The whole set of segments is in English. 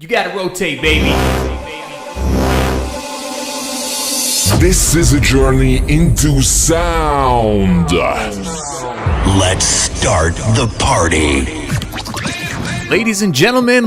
You gotta rotate, baby. This is a journey into sound. Let's start the party. Ladies and gentlemen,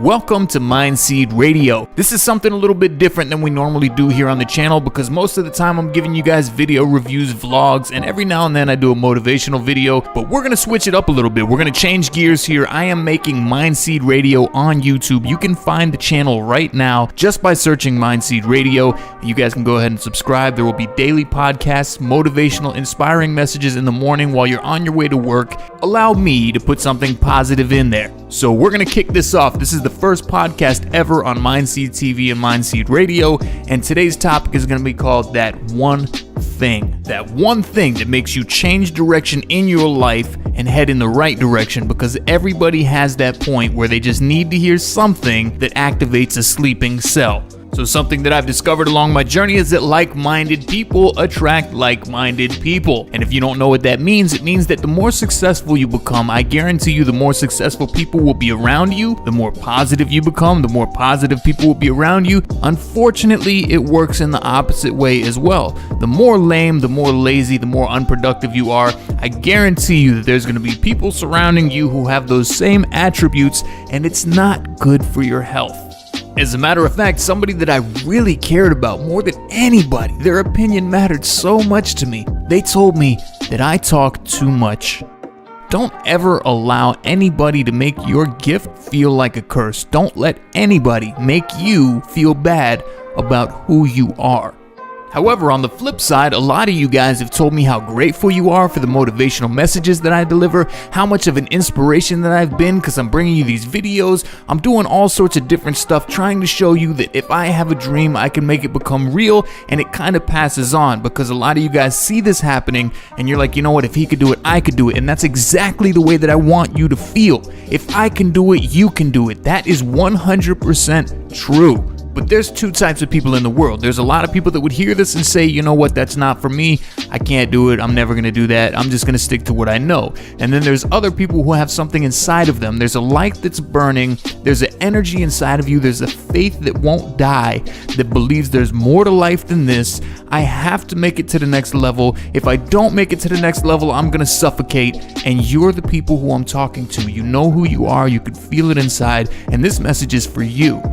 welcome to MindSeed Radio. This is something a little bit different than we normally do here on the channel because most of the time I'm giving you guys video reviews, vlogs, and every now and then I do a motivational video, but we're going to switch it up a little bit. We're going to change gears here. I am making MindSeed Radio on YouTube. You can find the channel right now just by searching MindSeed Radio. You guys can go ahead and subscribe. There will be daily podcasts, motivational, inspiring messages in the morning while you're on your way to work. Allow me to put something positive in there. So we're going to kick this off. This is the first podcast ever on MindSeed TV and MindSeed Radio, and today's topic is going to be called That One Thing. That one thing that makes you change direction in your life and head in the right direction, because everybody has that point where they just need to hear something that activates a sleeping cell. So something that I've discovered along my journey is that like-minded people attract like-minded people. And if you don't know what that means, it means that the more successful you become, I guarantee you the more successful people will be around you. The more positive you become, the more positive people will be around you. Unfortunately, it works in the opposite way as well. The more lame, the more lazy, the more unproductive you are, I guarantee you that there's going to be people surrounding you who have those same attributes, and it's not good for your health. As a matter of fact, somebody that I really cared about more than anybody, their opinion mattered so much to me. They told me that I talk too much. Don't ever allow anybody to make your gift feel like a curse. Don't let anybody make you feel bad about who you are. However, on the flip side, a lot of you guys have told me how grateful you are for the motivational messages that I deliver, how much of an inspiration that I've been because I'm bringing you these videos. I'm doing all sorts of different stuff trying to show you that if I have a dream, I can make it become real, and it kind of passes on because a lot of you guys see this happening and you're like, you know what, if he could do it, I could do it. And that's exactly the way that I want you to feel. If I can do it, you can do it. That is 100% true. But there's two types of people in the world. There's a lot of people that would hear this and say, you know what, that's not for me. I can't do it. I'm never going to do that. I'm just going to stick to what I know. And then there's other people who have something inside of them. There's a light that's burning. There's an energy inside of you. There's a faith that won't die, that believes there's more to life than this. I have to make it to the next level. If I don't make it to the next level, I'm going to suffocate. And you're the people who I'm talking to. You know who you are. You can feel it inside. And this message is for you.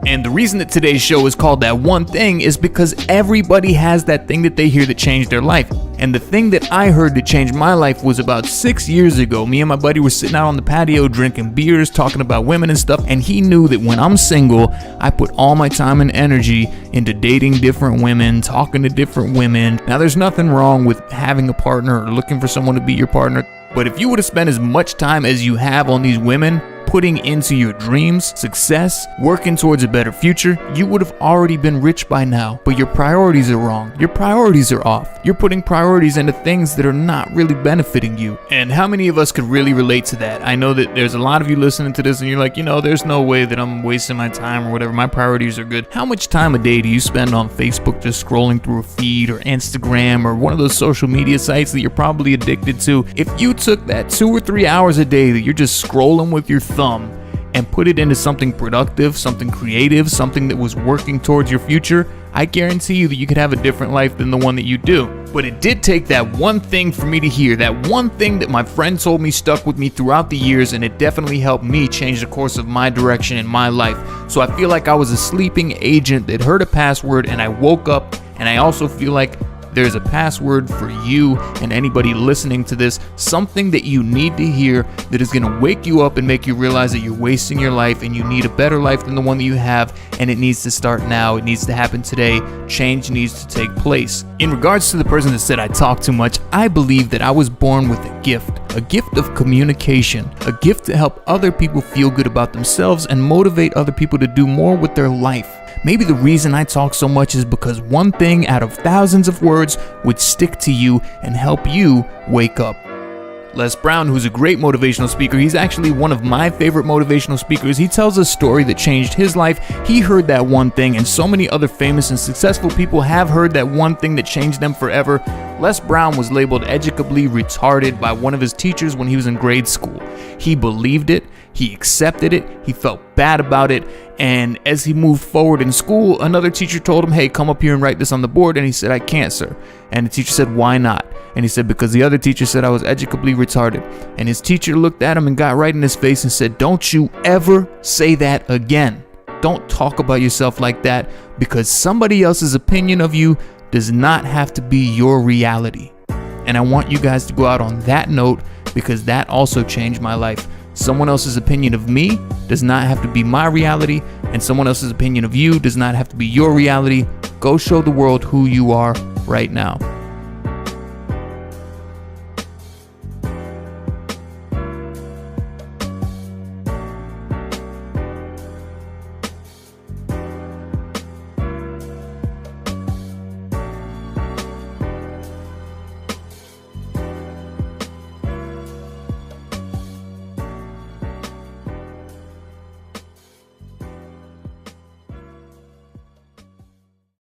And the reason that today's show is called That One Thing is because everybody has that thing that they hear that changed their life. And the thing that I heard that changed my life was about 6 years ago. Me and my buddy were sitting out on the patio drinking beers, talking about women and stuff, and he knew that when I'm single, I put all my time and energy into dating different women, talking to different women. Now, there's nothing wrong with having a partner or looking for someone to be your partner, but if you would have spent as much time as you have on these women, putting into your dreams, success, working towards a better future, you would have already been rich by now. But your priorities are wrong. Your priorities are off. You're putting priorities into things that are not really benefiting you. And how many of us could really relate to that? I know that there's a lot of you listening to this and you're like, you know, there's no way that I'm wasting my time or whatever. My priorities are good. How much time a day do you spend on Facebook just scrolling through a feed, or Instagram, or one of those social media sites that you're probably addicted to? If you took that 2 or 3 hours a day that you're just scrolling with your thumb and put it into something productive, something creative, something that was working towards your future, I guarantee you that you could have a different life than the one that you do. But it did take that one thing for me to hear. That one thing that my friend told me stuck with me throughout the years, and it definitely helped me change the course of my direction in my life. So I feel like I was a sleeping agent that heard a password and I woke up, and I also feel like there's a password for you and anybody listening to this, something that you need to hear that is going to wake you up and make you realize that you're wasting your life and you need a better life than the one that you have, and it needs to start now. It needs to happen today. Change needs to take place. In regards to the person that said I talk too much, I believe that I was born with a gift of communication, a gift to help other people feel good about themselves and motivate other people to do more with their life. Maybe the reason I talk so much is because one thing out of thousands of words would stick to you and help you wake up. Les Brown, who's a great motivational speaker, he's actually one of my favorite motivational speakers. He tells a story that changed his life. He heard that one thing, and so many other famous and successful people have heard that one thing that changed them forever. Les Brown was labeled educably retarded by one of his teachers when he was in grade school. He believed it. He accepted it. He felt bad about it. And as he moved forward in school, another teacher told him, hey, come up here and write this on the board. And he said, I can't, sir. And the teacher said, why not? And he said, because the other teacher said I was educably retarded. And his teacher looked at him and got right in his face and said, don't you ever say that again. Don't talk about yourself like that, because somebody else's opinion of you does not have to be your reality. And I want you guys to go out on that note, because that also changed my life. Someone else's opinion of me does not have to be my reality, and someone else's opinion of you does not have to be your reality. Go show the world who you are right now.